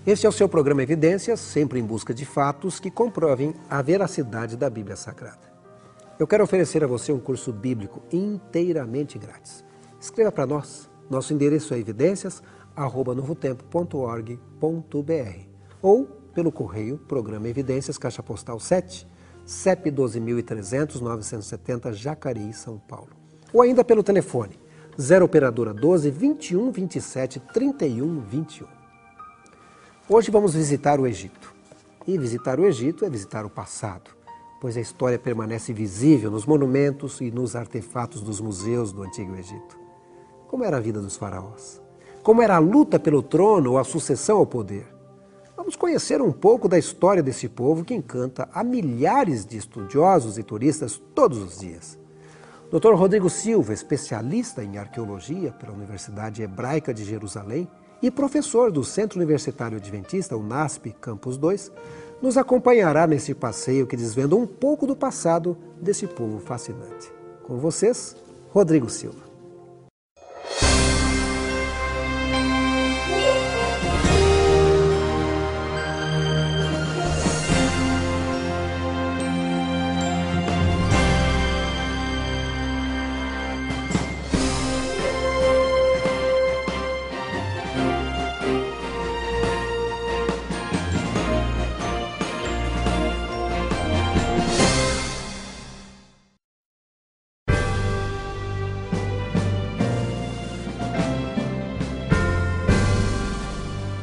Este é o seu programa Evidências, sempre em busca de fatos que comprovem a veracidade da Bíblia Sagrada. Eu quero oferecer a você um curso bíblico inteiramente grátis. Escreva para nós. Nosso endereço é evidências@novotempo.org.br ou pelo correio, Programa Evidências, Caixa Postal 7, CEP 12.300-970, Jacareí, São Paulo. Ou ainda pelo telefone 0 operadora 12 21 27 31 21. Hoje vamos visitar o Egito. E visitar o Egito é visitar o passado, pois a história permanece visível nos monumentos e nos artefatos dos museus do Antigo Egito. Como era a vida dos faraós? Como era a luta pelo trono ou a sucessão ao poder? Vamos conhecer um pouco da história desse povo que encanta a milhares de estudiosos e turistas todos os dias. Dr. Rodrigo Silva, especialista em arqueologia pela Universidade Hebraica de Jerusalém e professor do Centro Universitário Adventista, UNASP, Campus 2, nos acompanhará nesse passeio que desvenda um pouco do passado desse povo fascinante. Com vocês, Rodrigo Silva.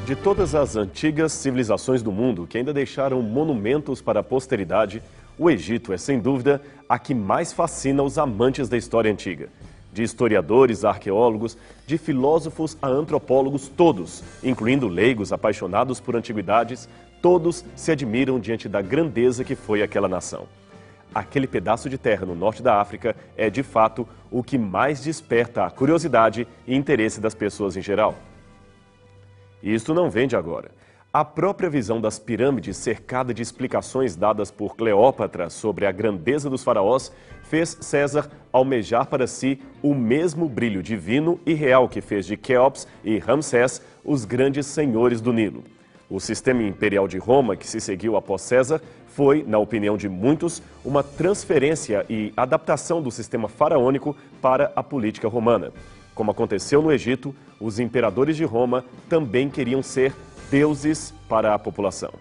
De todas as antigas civilizações do mundo que ainda deixaram monumentos para a posteridade, o Egito é, sem dúvida, a que mais fascina os amantes da história antiga. De historiadores a arqueólogos, de filósofos a antropólogos, todos, incluindo leigos apaixonados por antiguidades, todos se admiram diante da grandeza que foi aquela nação. Aquele pedaço de terra no norte da África é, de fato, o que mais desperta a curiosidade e interesse das pessoas em geral. E isto não vem de agora. A própria visão das pirâmides, cercada de explicações dadas por Cleópatra sobre a grandeza dos faraós, fez César almejar para si o mesmo brilho divino e real que fez de Quéops e Ramsés os grandes senhores do Nilo. O sistema imperial de Roma, que se seguiu após César, foi, na opinião de muitos, uma transferência e adaptação do sistema faraônico para a política romana. Como aconteceu no Egito, os imperadores de Roma também queriam ser deuses para a população.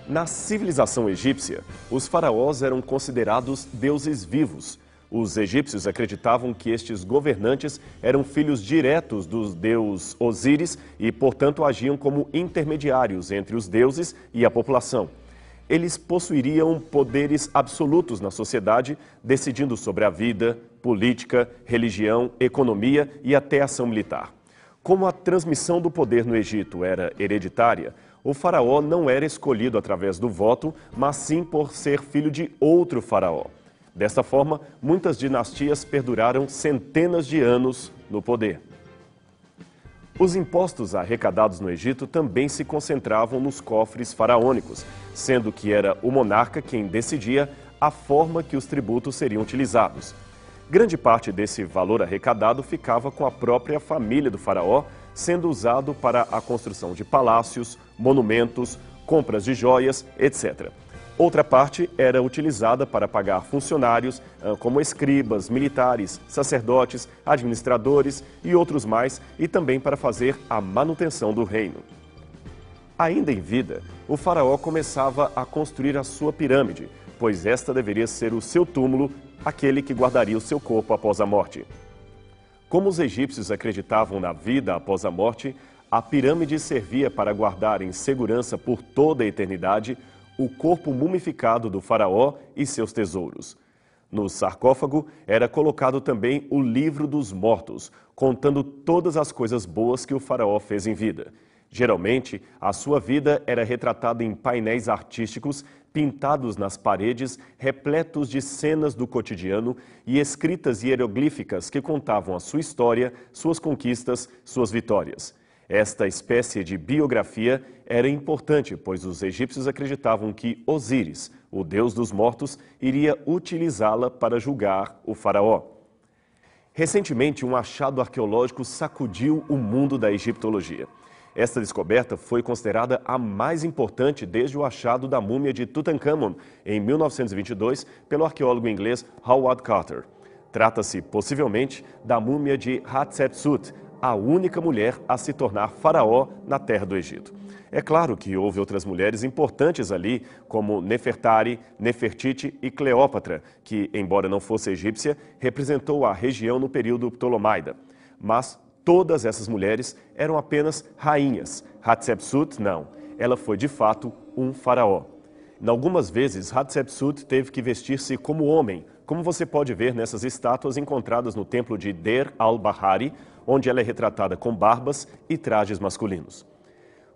Na civilização egípcia, os faraós eram considerados deuses vivos. Os egípcios acreditavam que estes governantes eram filhos diretos do deus Osíris e, portanto, agiam como intermediários entre os deuses e a população. Eles possuiriam poderes absolutos na sociedade, decidindo sobre a vida, política, religião, economia e até ação militar. Como a transmissão do poder no Egito era hereditária, o faraó não era escolhido através do voto, mas sim por ser filho de outro faraó. Desta forma, muitas dinastias perduraram centenas de anos no poder. Os impostos arrecadados no Egito também se concentravam nos cofres faraônicos, sendo que era o monarca quem decidia a forma que os tributos seriam utilizados. Grande parte desse valor arrecadado ficava com a própria família do faraó, sendo usado para a construção de palácios, monumentos, compras de joias, etc. Outra parte era utilizada para pagar funcionários, como escribas, militares, sacerdotes, administradores e outros mais, e também para fazer a manutenção do reino. Ainda em vida, o faraó começava a construir a sua pirâmide, pois esta deveria ser o seu túmulo, aquele que guardaria o seu corpo após a morte. Como os egípcios acreditavam na vida após a morte, a pirâmide servia para guardar em segurança por toda a eternidade o corpo mumificado do faraó e seus tesouros. No sarcófago era colocado também o livro dos mortos, contando todas as coisas boas que o faraó fez em vida. Geralmente, a sua vida era retratada em painéis artísticos pintados nas paredes, repletos de cenas do cotidiano e escritas hieroglíficas que contavam a sua história, suas conquistas, suas vitórias. Esta espécie de biografia era importante, pois os egípcios acreditavam que Osíris, o deus dos mortos, iria utilizá-la para julgar o faraó. Recentemente, um achado arqueológico sacudiu o mundo da egiptologia. Esta descoberta foi considerada a mais importante desde o achado da múmia de Tutankhamon, em 1922, pelo arqueólogo inglês Howard Carter. Trata-se, possivelmente, da múmia de Hatshepsut, a única mulher a se tornar faraó na terra do Egito. É claro que houve outras mulheres importantes ali, como Nefertari, Nefertiti e Cleópatra, que, embora não fosse egípcia, representou a região no período Ptolomaida. Mas todas essas mulheres eram apenas rainhas. Hatshepsut, não. Ela foi, de fato, um faraó. Em algumas vezes, Hatshepsut teve que vestir-se como homem, como você pode ver nessas estátuas encontradas no templo de Deir al-Bahari, onde ela é retratada com barbas e trajes masculinos.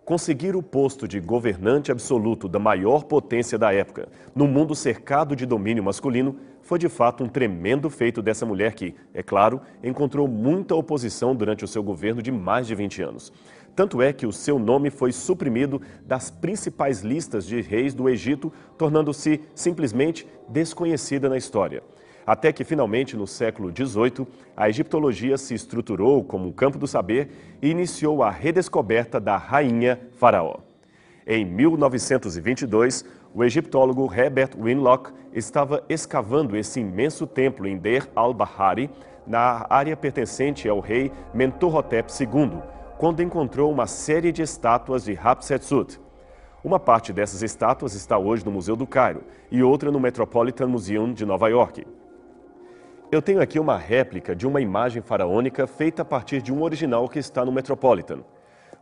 Conseguir o posto de governante absoluto da maior potência da época, num mundo cercado de domínio masculino, foi de fato um tremendo feito dessa mulher que, é claro, encontrou muita oposição durante o seu governo de mais de 20 anos. Tanto é que o seu nome foi suprimido das principais listas de reis do Egito, tornando-se simplesmente desconhecida na história. Até que, finalmente, no século XVIII, a egiptologia se estruturou como um campo do saber e iniciou a redescoberta da rainha faraó. Em 1922, o egiptólogo Herbert Winlock estava escavando esse imenso templo em Deir al-Bahari, na área pertencente ao rei Mentuhotep II, quando encontrou uma série de estátuas de Hatshepsut. Uma parte dessas estátuas está hoje no Museu do Cairo e outra no Metropolitan Museum de Nova York. Eu tenho aqui uma réplica de uma imagem faraônica feita a partir de um original que está no Metropolitan.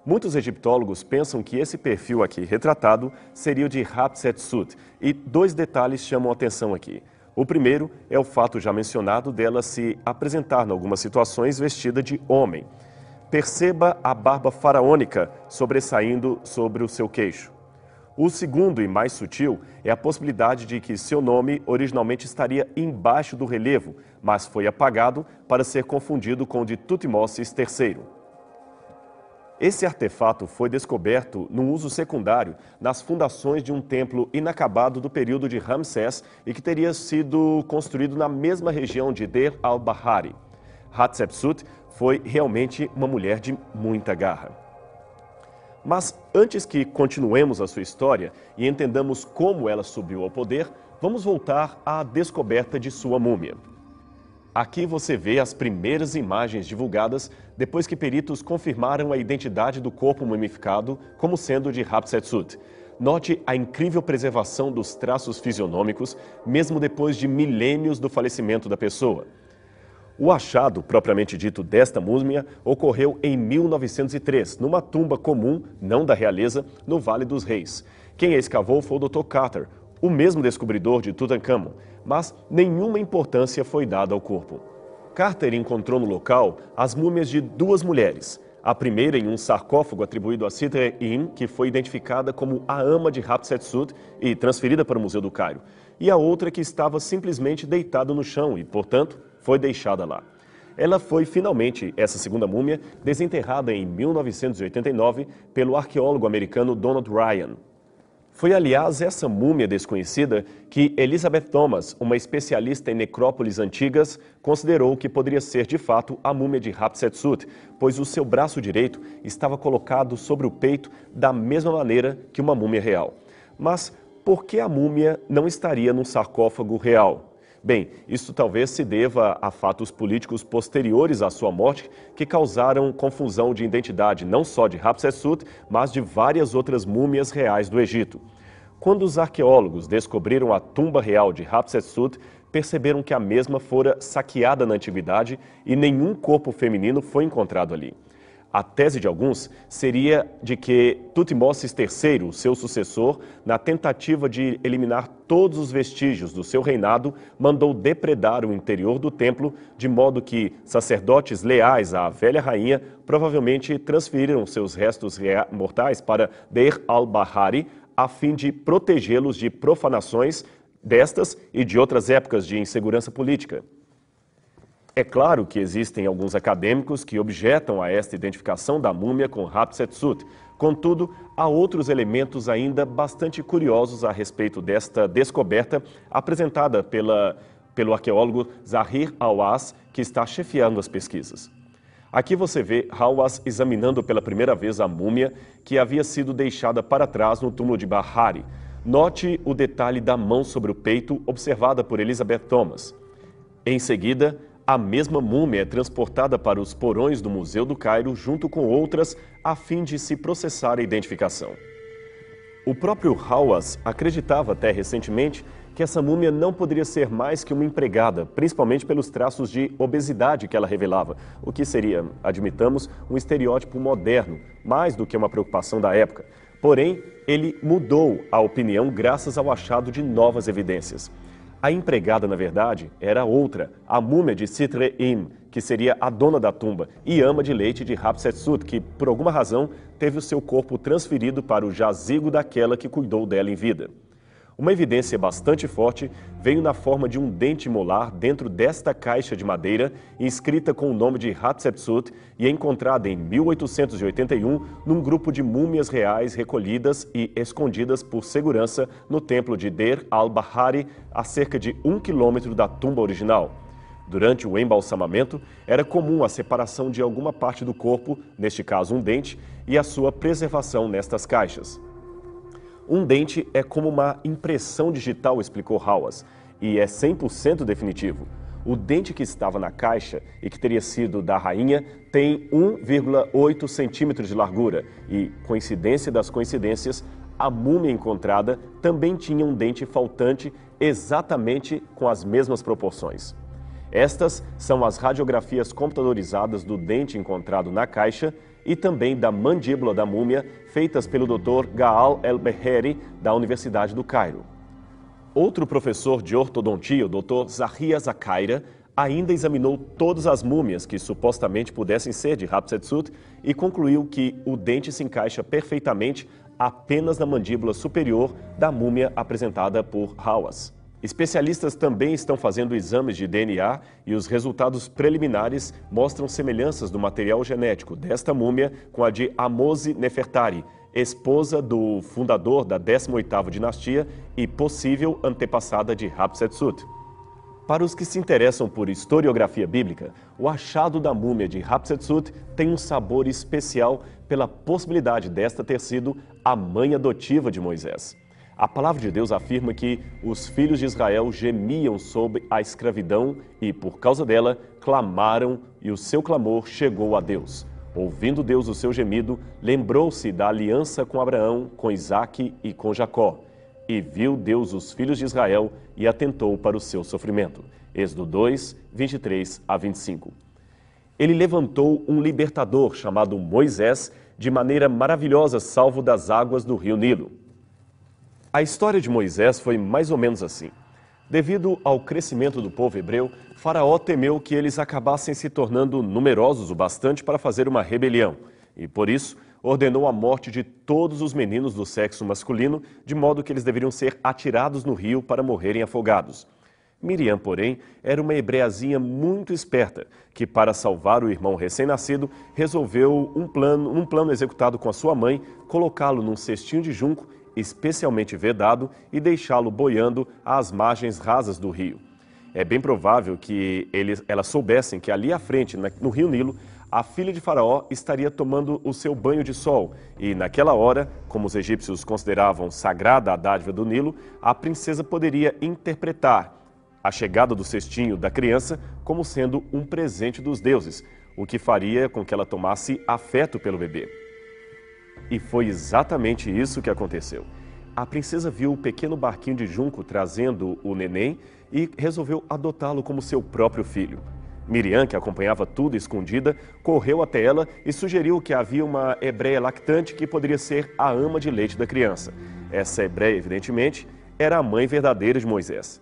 Muitos egiptólogos pensam que esse perfil aqui retratado seria o de Hatshepsut, e dois detalhes chamam a atenção aqui. O primeiro é o fato já mencionado dela se apresentar em algumas situações vestida de homem. Perceba a barba faraônica sobressaindo sobre o seu queixo. O segundo e mais sutil é a possibilidade de que seu nome originalmente estaria embaixo do relevo, mas foi apagado para ser confundido com o de Tutmoses III. Esse artefato foi descoberto num uso secundário nas fundações de um templo inacabado do período de Ramsés e que teria sido construído na mesma região de Deir al-Bahari. Hatshepsut foi realmente uma mulher de muita garra. Mas antes que continuemos a sua história e entendamos como ela subiu ao poder, vamos voltar à descoberta de sua múmia. Aqui você vê as primeiras imagens divulgadas depois que peritos confirmaram a identidade do corpo mumificado como sendo de Hatshepsut. Note a incrível preservação dos traços fisionômicos, mesmo depois de milênios do falecimento da pessoa. O achado, propriamente dito, desta múmia ocorreu em 1903, numa tumba comum, não da realeza, no Vale dos Reis. Quem a escavou foi o Dr. Carter, o mesmo descobridor de Tutankhamon, mas nenhuma importância foi dada ao corpo. Carter encontrou no local as múmias de duas mulheres. A primeira em um sarcófago atribuído a Sidre-In, que foi identificada como a ama de Hatshepsut e transferida para o Museu do Cairo. E a outra que estava simplesmente deitada no chão e, portanto, foi deixada lá. Ela foi, finalmente, essa segunda múmia, desenterrada em 1989 pelo arqueólogo americano Donald Ryan. Foi, aliás, essa múmia desconhecida que Elizabeth Thomas, uma especialista em necrópolis antigas, considerou que poderia ser, de fato, a múmia de Hatshepsut, pois o seu braço direito estava colocado sobre o peito da mesma maneira que uma múmia real. Mas por que a múmia não estaria num sarcófago real? Bem, isso talvez se deva a fatos políticos posteriores à sua morte que causaram confusão de identidade não só de Hatshepsut, mas de várias outras múmias reais do Egito. Quando os arqueólogos descobriram a tumba real de Hatshepsut, perceberam que a mesma fora saqueada na antiguidade e nenhum corpo feminino foi encontrado ali. A tese de alguns seria de que Tutmoses III, seu sucessor, na tentativa de eliminar todos os vestígios do seu reinado, mandou depredar o interior do templo, de modo que sacerdotes leais à velha rainha provavelmente transferiram seus restos mortais para Deir al-Bahari, a fim de protegê-los de profanações destas e de outras épocas de insegurança política. É claro que existem alguns acadêmicos que objetam a esta identificação da múmia com Hatshepsut. Contudo, há outros elementos ainda bastante curiosos a respeito desta descoberta apresentada pelo arqueólogo Zahir Hawass, que está chefiando as pesquisas. Aqui você vê Hawass examinando pela primeira vez a múmia que havia sido deixada para trás no túmulo de Bahari. Note o detalhe da mão sobre o peito observada por Elizabeth Thomas. Em seguida, a mesma múmia é transportada para os porões do Museu do Cairo junto com outras a fim de se processar a identificação. O próprio Hawass acreditava até recentemente que essa múmia não poderia ser mais que uma empregada, principalmente pelos traços de obesidade que ela revelava, o que seria, admitamos, um estereótipo moderno, mais do que uma preocupação da época. Porém, ele mudou a opinião graças ao achado de novas evidências. A empregada, na verdade, era outra, a múmia de Sitre-Im, que seria a dona da tumba, e ama de leite de Hatshepsut, que, por alguma razão, teve o seu corpo transferido para o jazigo daquela que cuidou dela em vida. Uma evidência bastante forte veio na forma de um dente molar dentro desta caixa de madeira, inscrita com o nome de Hatshepsut e encontrada em 1881 num grupo de múmias reais recolhidas e escondidas por segurança no templo de Deir al-Bahari, a cerca de 1 quilômetro da tumba original. Durante o embalsamamento, era comum a separação de alguma parte do corpo, neste caso um dente, e a sua preservação nestas caixas. Um dente é como uma impressão digital, explicou Hawass, e é 100% definitivo. O dente que estava na caixa e que teria sido da rainha tem 1,8 centímetros de largura e, coincidência das coincidências, a múmia encontrada também tinha um dente faltante exatamente com as mesmas proporções. Estas são as radiografias computadorizadas do dente encontrado na caixa e também da mandíbula da múmia, feitas pelo Dr. Gaal El-Beheri, da Universidade do Cairo. Outro professor de ortodontia, o Dr. Zahia Zakaira, ainda examinou todas as múmias que supostamente pudessem ser de Hatshepsut e concluiu que o dente se encaixa perfeitamente apenas na mandíbula superior da múmia apresentada por Hawass. Especialistas também estão fazendo exames de DNA e os resultados preliminares mostram semelhanças do material genético desta múmia com a de Ahmose Nefertari, esposa do fundador da 18ª dinastia e possível antepassada de Hatshepsut. Para os que se interessam por historiografia bíblica, o achado da múmia de Hatshepsut tem um sabor especial pela possibilidade desta ter sido a mãe adotiva de Moisés. A palavra de Deus afirma que os filhos de Israel gemiam sob a escravidão e, por causa dela, clamaram e o seu clamor chegou a Deus. Ouvindo Deus o seu gemido, lembrou-se da aliança com Abraão, com Isaque e com Jacó. E viu Deus os filhos de Israel e atentou para o seu sofrimento. Êxodo 2, 23 a 25. Ele levantou um libertador chamado Moisés de maneira maravilhosa, salvo das águas do rio Nilo. A história de Moisés foi mais ou menos assim. Devido ao crescimento do povo hebreu, Faraó temeu que eles acabassem se tornando numerosos o bastante para fazer uma rebelião e, por isso, ordenou a morte de todos os meninos do sexo masculino, de modo que eles deveriam ser atirados no rio para morrerem afogados. Miriam, porém, era uma hebreazinha muito esperta, que, para salvar o irmão recém-nascido, resolveu um plano executado com a sua mãe, colocá-lo num cestinho de junco especialmente vedado e deixá-lo boiando às margens rasas do rio. É bem provável que elas soubessem que ali à frente, no rio Nilo, a filha de Faraó estaria tomando o seu banho de sol e, naquela hora, como os egípcios consideravam sagrada a dádiva do Nilo, a princesa poderia interpretar a chegada do cestinho da criança como sendo um presente dos deuses, o que faria com que ela tomasse afeto pelo bebê. E foi exatamente isso que aconteceu. A princesa viu o pequeno barquinho de junco trazendo o neném e resolveu adotá-lo como seu próprio filho. Miriam, que acompanhava tudo escondida, correu até ela e sugeriu que havia uma hebreia lactante que poderia ser a ama de leite da criança. Essa hebreia, evidentemente, era a mãe verdadeira de Moisés.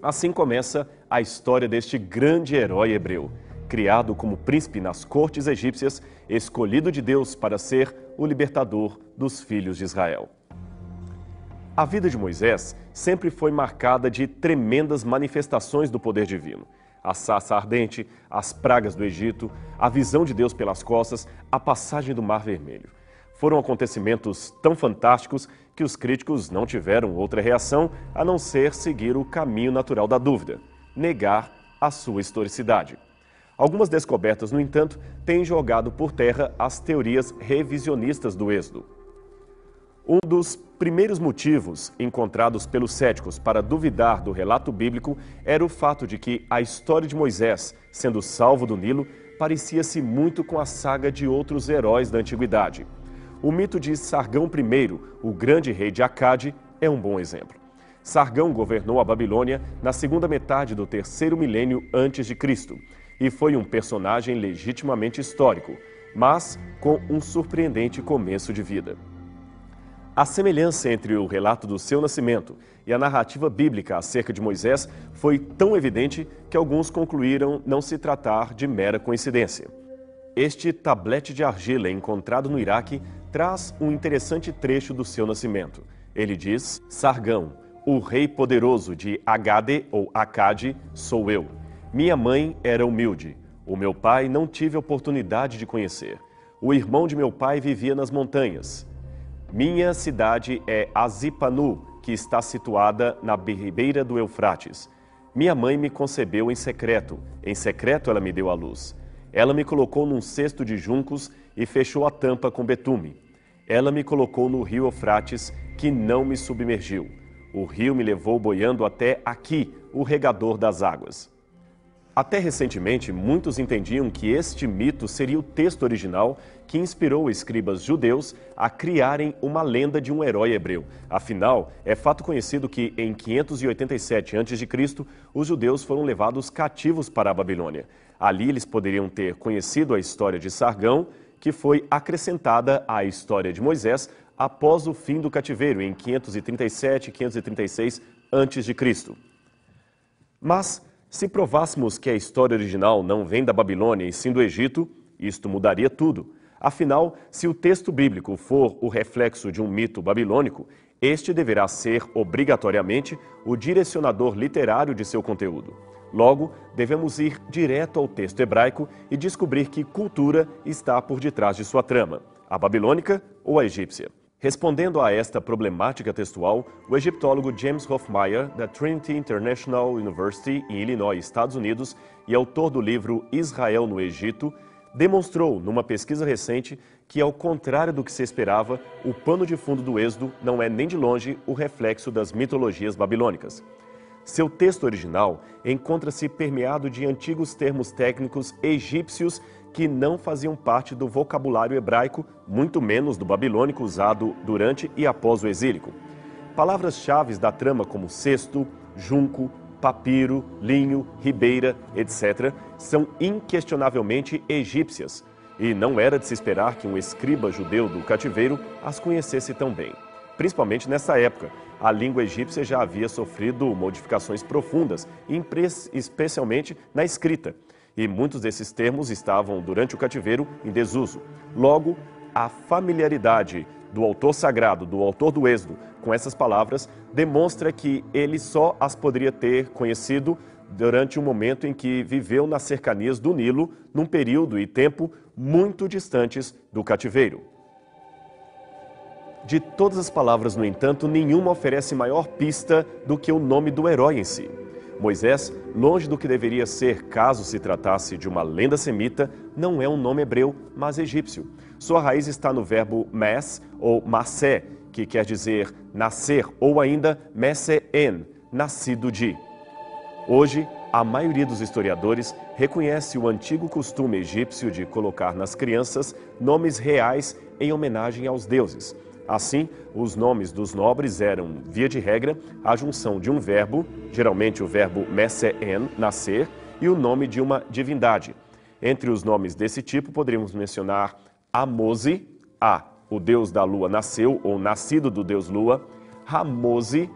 Assim começa a história deste grande herói hebreu, criado como príncipe nas cortes egípcias, escolhido de Deus para ser o libertador dos filhos de Israel. A vida de Moisés sempre foi marcada de tremendas manifestações do poder divino. A sarça ardente, as pragas do Egito, a visão de Deus pelas costas, a passagem do Mar Vermelho. Foram acontecimentos tão fantásticos que os críticos não tiveram outra reação a não ser seguir o caminho natural da dúvida, negar a sua historicidade. Algumas descobertas, no entanto, têm jogado por terra as teorias revisionistas do Êxodo. Um dos primeiros motivos encontrados pelos céticos para duvidar do relato bíblico era o fato de que a história de Moisés, sendo salvo do Nilo, parecia-se muito com a saga de outros heróis da antiguidade. O mito de Sargão I, o grande rei de Acade, é um bom exemplo. Sargão governou a Babilônia na segunda metade do terceiro milênio antes de Cristo e foi um personagem legitimamente histórico, mas com um surpreendente começo de vida. A semelhança entre o relato do seu nascimento e a narrativa bíblica acerca de Moisés foi tão evidente que alguns concluíram não se tratar de mera coincidência. Este tablete de argila encontrado no Iraque traz um interessante trecho do seu nascimento. Ele diz: Sargão, o rei poderoso de Agade ou Acade, sou eu. Minha mãe era humilde. O meu pai não tive oportunidade de conhecer. O irmão de meu pai vivia nas montanhas. Minha cidade é Azipanu, que está situada na ribeira do Eufrates. Minha mãe me concebeu em secreto ela me deu à luz. Ela me colocou num cesto de juncos e fechou a tampa com betume. Ela me colocou no rio Eufrates, que não me submergiu. O rio me levou boiando até aqui, o regador das águas. Até recentemente, muitos entendiam que este mito seria o texto original que inspirou escribas judeus a criarem uma lenda de um herói hebreu. Afinal, é fato conhecido que em 587 a.C., os judeus foram levados cativos para a Babilônia. Ali eles poderiam ter conhecido a história de Sargão, que foi acrescentada à história de Moisés após o fim do cativeiro, em 537 e 536 a.C. Mas, se provássemos que a história original não vem da Babilônia e sim do Egito, isto mudaria tudo. Afinal, se o texto bíblico for o reflexo de um mito babilônico, este deverá ser, obrigatoriamente, o direcionador literário de seu conteúdo. Logo, devemos ir direto ao texto hebraico e descobrir que cultura está por detrás de sua trama, a babilônica ou a egípcia. Respondendo a esta problemática textual, o egiptólogo James Hofmeyr, da Trinity International University, em Illinois, Estados Unidos, e autor do livro Israel no Egito, demonstrou, numa pesquisa recente, que, ao contrário do que se esperava, o pano de fundo do Êxodo não é nem de longe o reflexo das mitologias babilônicas. Seu texto original encontra-se permeado de antigos termos técnicos egípcios que não faziam parte do vocabulário hebraico, muito menos do babilônico usado durante e após o exílico. Palavras-chave da trama como cesto, junco, papiro, linho, ribeira, etc., são inquestionavelmente egípcias, e não era de se esperar que um escriba judeu do cativeiro as conhecesse tão bem. Principalmente nessa época, a língua egípcia já havia sofrido modificações profundas, especialmente na escrita, e muitos desses termos estavam, durante o cativeiro, em desuso. Logo, a familiaridade do autor sagrado, do autor do Êxodo, com essas palavras, demonstra que ele só as poderia ter conhecido durante um momento em que viveu nas cercanias do Nilo, num período e tempo muito distantes do cativeiro. De todas as palavras, no entanto, nenhuma oferece maior pista do que o nome do herói em si. Moisés, longe do que deveria ser caso se tratasse de uma lenda semita, não é um nome hebreu, mas egípcio. Sua raiz está no verbo mes ou masé, que quer dizer nascer, ou ainda meseen, nascido de. Hoje, a maioria dos historiadores reconhece o antigo costume egípcio de colocar nas crianças nomes reais em homenagem aos deuses. Assim, os nomes dos nobres eram, via de regra, a junção de um verbo, geralmente o verbo meseen, nascer, e o nome de uma divindade. Entre os nomes desse tipo, poderíamos mencionar Amose, o deus da lua nasceu, ou nascido do deus lua, Ramose,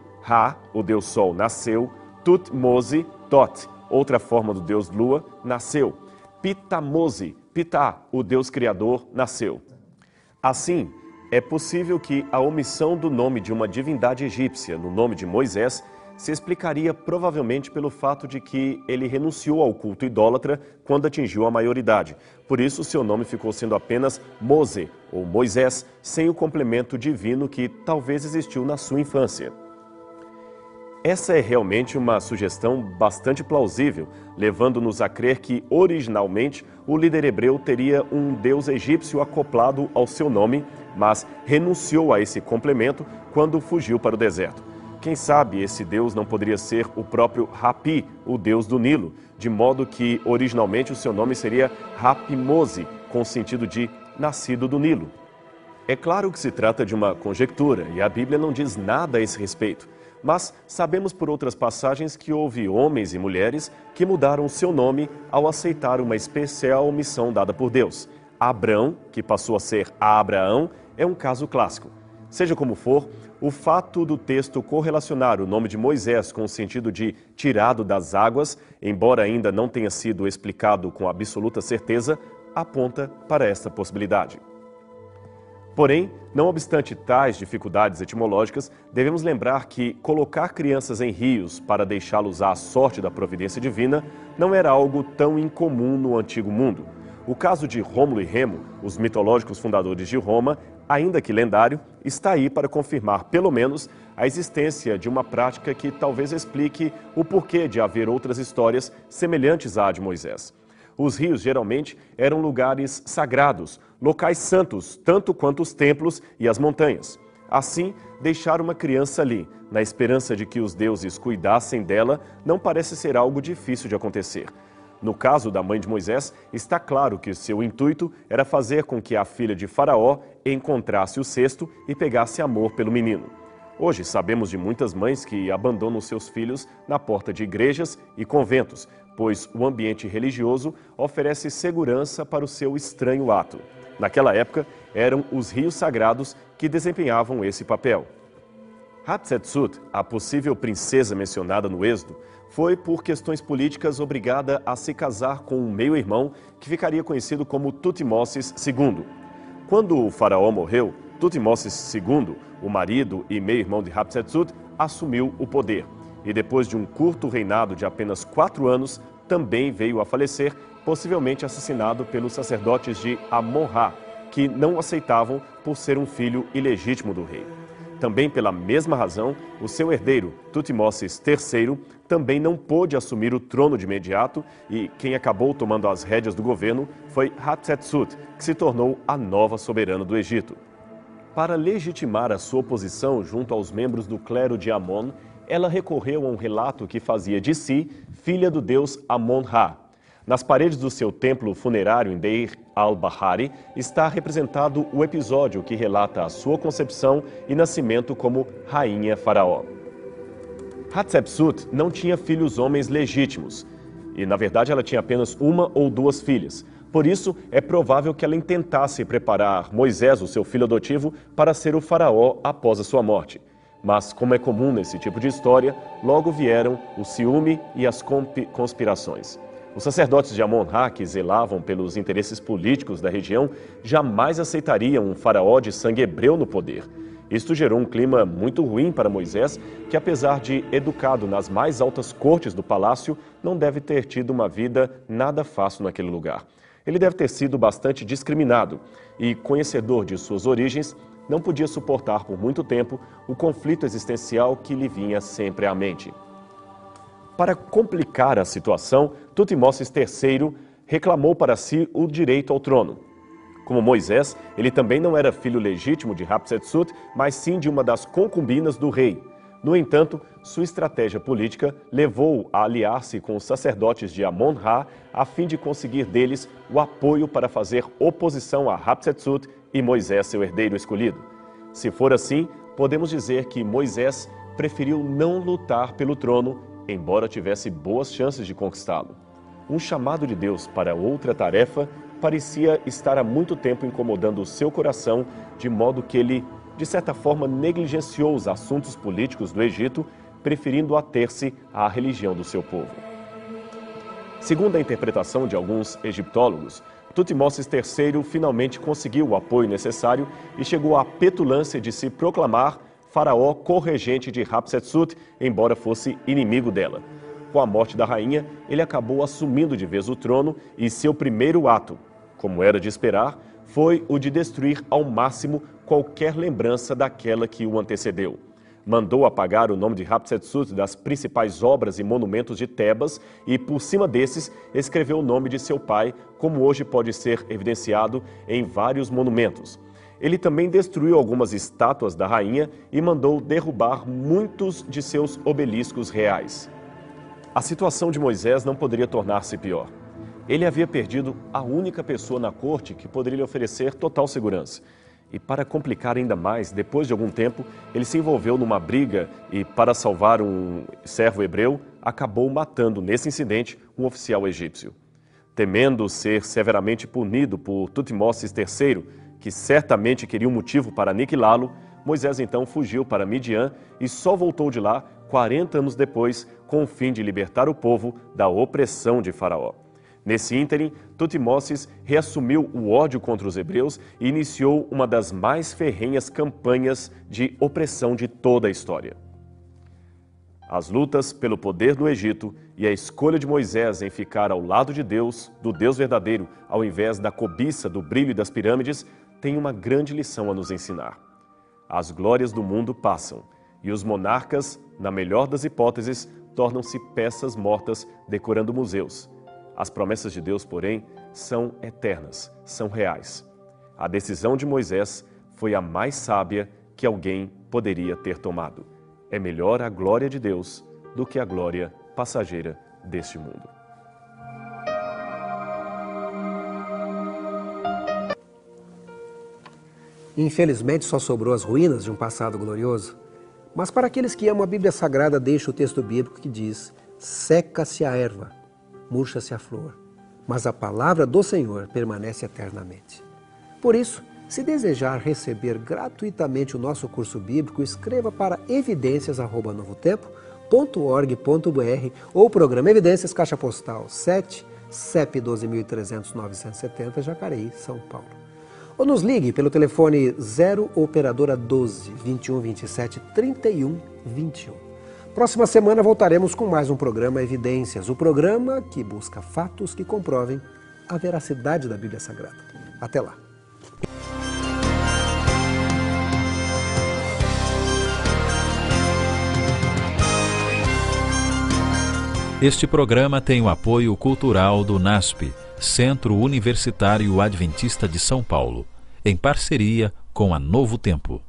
o deus sol nasceu, Tutmose, Tot, outra forma do deus lua, nasceu, Pitamose, Pitá, o deus criador, nasceu. Assim, é possível que a omissão do nome de uma divindade egípcia no nome de Moisés se explicaria provavelmente pelo fato de que ele renunciou ao culto idólatra quando atingiu a maioridade. Por isso, seu nome ficou sendo apenas Mose, ou Moisés, sem o complemento divino que talvez existiu na sua infância. Essa é realmente uma sugestão bastante plausível, levando-nos a crer que, originalmente, o líder hebreu teria um deus egípcio acoplado ao seu nome, mas renunciou a esse complemento quando fugiu para o deserto. Quem sabe esse deus não poderia ser o próprio Hapi, o deus do Nilo, de modo que, originalmente, o seu nome seria Hapi-Mose, com o sentido de nascido do Nilo. É claro que se trata de uma conjectura e a Bíblia não diz nada a esse respeito. Mas sabemos por outras passagens que houve homens e mulheres que mudaram seu nome ao aceitar uma especial missão dada por Deus. Abrão, que passou a ser Abraão, é um caso clássico. Seja como for, o fato do texto correlacionar o nome de Moisés com o sentido de tirado das águas, embora ainda não tenha sido explicado com absoluta certeza, aponta para esta possibilidade. Porém, não obstante tais dificuldades etimológicas, devemos lembrar que colocar crianças em rios para deixá-los à sorte da providência divina não era algo tão incomum no Antigo Mundo. O caso de Rômulo e Remo, os mitológicos fundadores de Roma, ainda que lendário, está aí para confirmar, pelo menos, a existência de uma prática que talvez explique o porquê de haver outras histórias semelhantes à de Moisés. Os rios geralmente eram lugares sagrados, locais santos, tanto quanto os templos e as montanhas. Assim, deixar uma criança ali, na esperança de que os deuses cuidassem dela, não parece ser algo difícil de acontecer. No caso da mãe de Moisés, está claro que seu intuito era fazer com que a filha de Faraó encontrasse o cesto e pegasse amor pelo menino. Hoje sabemos de muitas mães que abandonam seus filhos na porta de igrejas e conventos, pois o ambiente religioso oferece segurança para o seu estranho ato. Naquela época, eram os rios sagrados que desempenhavam esse papel. Hatshepsut, a possível princesa mencionada no Êxodo, foi, por questões políticas, obrigada a se casar com um meio-irmão que ficaria conhecido como Tutmoses II. Quando o faraó morreu, Tutmoses II, o marido e meio-irmão de Hatshepsut, assumiu o poder. E depois de um curto reinado de apenas 4 anos, também veio a falecer, possivelmente assassinado pelos sacerdotes de Amon-Ra, que não o aceitavam por ser um filho ilegítimo do rei. Também pela mesma razão, o seu herdeiro, Tutmoses III, também não pôde assumir o trono de imediato e quem acabou tomando as rédeas do governo foi Hatshepsut, que se tornou a nova soberana do Egito. Para legitimar a sua posição junto aos membros do clero de Amon, ela recorreu a um relato que fazia de si filha do deus Amon-Ra. Nas paredes do seu templo funerário em Deir al-Bahari está representado o episódio que relata a sua concepção e nascimento como rainha faraó. Hatshepsut não tinha filhos homens legítimos e, na verdade, ela tinha apenas 1 ou 2 filhas. Por isso, é provável que ela intentasse preparar Moisés, o seu filho adotivo, para ser o faraó após a sua morte. Mas, como é comum nesse tipo de história, logo vieram o ciúme e as conspirações. Os sacerdotes de Amon-Ra, que zelavam pelos interesses políticos da região, jamais aceitariam um faraó de sangue hebreu no poder. Isto gerou um clima muito ruim para Moisés, que apesar de educado nas mais altas cortes do palácio, não deve ter tido uma vida nada fácil naquele lugar. Ele deve ter sido bastante discriminado e, conhecedor de suas origens, não podia suportar por muito tempo o conflito existencial que lhe vinha sempre à mente. Para complicar a situação, Tutmoses III reclamou para si o direito ao trono. Como Moisés, ele também não era filho legítimo de Hatshepsut, mas sim de uma das concubinas do rei. No entanto, sua estratégia política levou-o a aliar-se com os sacerdotes de Amon-Ra a fim de conseguir deles o apoio para fazer oposição a Hatshepsut e Moisés, seu herdeiro escolhido. Se for assim, podemos dizer que Moisés preferiu não lutar pelo trono, embora tivesse boas chances de conquistá-lo. Um chamado de Deus para outra tarefa parecia estar há muito tempo incomodando o seu coração, de modo que ele, de certa forma, negligenciou os assuntos políticos do Egito, preferindo ater-se à religião do seu povo. Segundo a interpretação de alguns egiptólogos, Tutmoses III finalmente conseguiu o apoio necessário e chegou à petulância de se proclamar faraó corregente de Hatshepsut, embora fosse inimigo dela. Com a morte da rainha, ele acabou assumindo de vez o trono e seu primeiro ato, como era de esperar, foi o de destruir ao máximo qualquer lembrança daquela que o antecedeu. mandou apagar o nome de Hatshepsut das principais obras e monumentos de Tebas e, por cima desses, escreveu o nome de seu pai, como hoje pode ser evidenciado em vários monumentos. Ele também destruiu algumas estátuas da rainha e mandou derrubar muitos de seus obeliscos reais. A situação de Moisés não poderia tornar-se pior. Ele havia perdido a única pessoa na corte que poderia lhe oferecer total segurança. E para complicar ainda mais, depois de algum tempo, ele se envolveu numa briga e, para salvar um servo hebreu, acabou matando, nesse incidente, um oficial egípcio. Temendo ser severamente punido por Tutmoses III, que certamente queria um motivo para aniquilá-lo, Moisés então fugiu para Midian e só voltou de lá 40 anos depois, com o fim de libertar o povo da opressão de Faraó. Nesse ínterim, Tutmoses reassumiu o ódio contra os hebreus e iniciou uma das mais ferrenhas campanhas de opressão de toda a história. As lutas pelo poder no Egito e a escolha de Moisés em ficar ao lado de Deus, do Deus verdadeiro, ao invés da cobiça, do brilho e das pirâmides, têm uma grande lição a nos ensinar. As glórias do mundo passam e os monarcas, na melhor das hipóteses, tornam-se peças mortas decorando museus. As promessas de Deus, porém, são eternas, são reais. A decisão de Moisés foi a mais sábia que alguém poderia ter tomado. É melhor a glória de Deus do que a glória passageira deste mundo. Infelizmente, só sobrou as ruínas de um passado glorioso. Mas para aqueles que amam a Bíblia Sagrada, deixa o texto bíblico que diz: seca-se a erva, murcha-se a flor, mas a palavra do Senhor permanece eternamente. Por isso, se desejar receber gratuitamente o nosso curso bíblico, escreva para evidencias@novotempo.org.br ou Programa Evidências, Caixa Postal 7, CEP 12.300.970, Jacareí, São Paulo. Ou nos ligue pelo telefone 0 operadora 12 21 27 31 21. Próxima semana voltaremos com mais um programa Evidências, o programa que busca fatos que comprovem a veracidade da Bíblia Sagrada. Até lá. Este programa tem o apoio cultural do NASP, Centro Universitário Adventista de São Paulo, em parceria com a Novo Tempo.